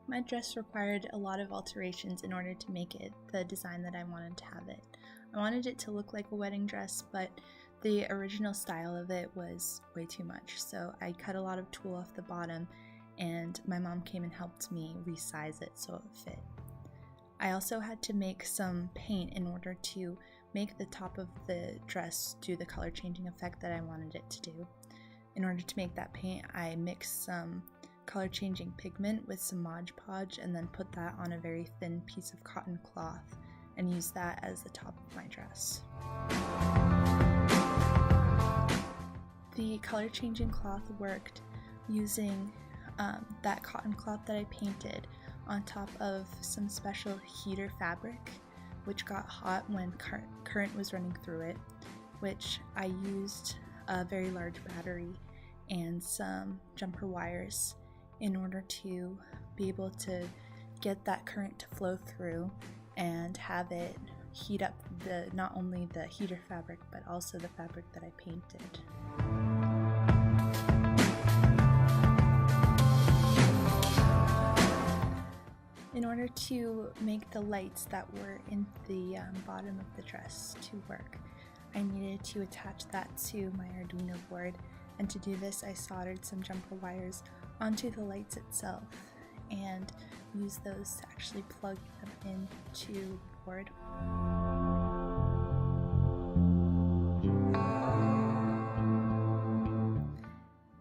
My dress required a lot of alterations in order to make it the design that I wanted to have it. I wanted it to look like a wedding dress, but the original style of it was way too much, so I cut a lot of tulle off the bottom, and my mom came and helped me resize it so it fit. I also had to make some paint in order to make the top of the dress do the color changing effect that I wanted it to do. In order to make that paint, I mixed some color changing pigment with some Mod Podge and then put that on a very thin piece of cotton cloth and used that as the top of my dress. The color changing cloth worked using that cotton cloth that I painted on top of some special heater fabric which got hot when current was running through it, which I used a very large battery and some jumper wires in order to be able to get that current to flow through and have it heat up not only the heater fabric but also the fabric that I painted. In order to make the lights that were in the bottom of the dress to work, I needed to attach that to my Arduino board, and to do this I soldered some jumper wires onto the lights itself and used those to actually plug them into the board.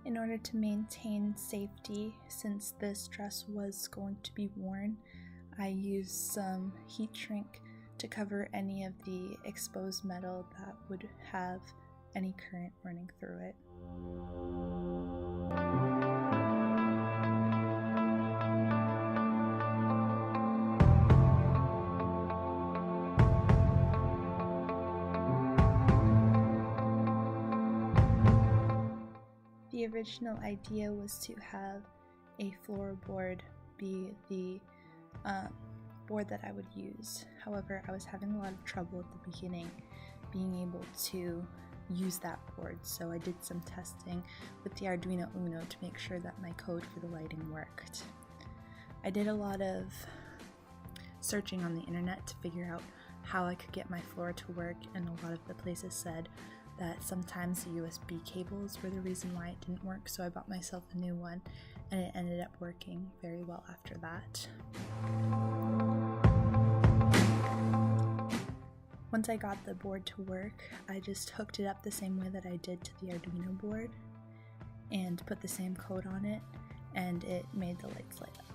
In order to maintain safety, since this dress was going to be worn, I used some heat shrink to cover any of the exposed metal that would have any current running through it. The original idea was to have a floorboard be the board that I would use. However, I was having a lot of trouble at the beginning being able to use that board, so I did some testing with the Arduino Uno to make sure that my code for the lighting worked. I did a lot of searching on the internet to figure out how I could get my floor to work, and a lot of the places said that sometimes the USB cables were the reason why it didn't work, so I bought myself a new one and it ended up working very well after that. Once I got the board to work, I just hooked it up the same way that I did to the Arduino board and put the same code on it, and it made the lights light up.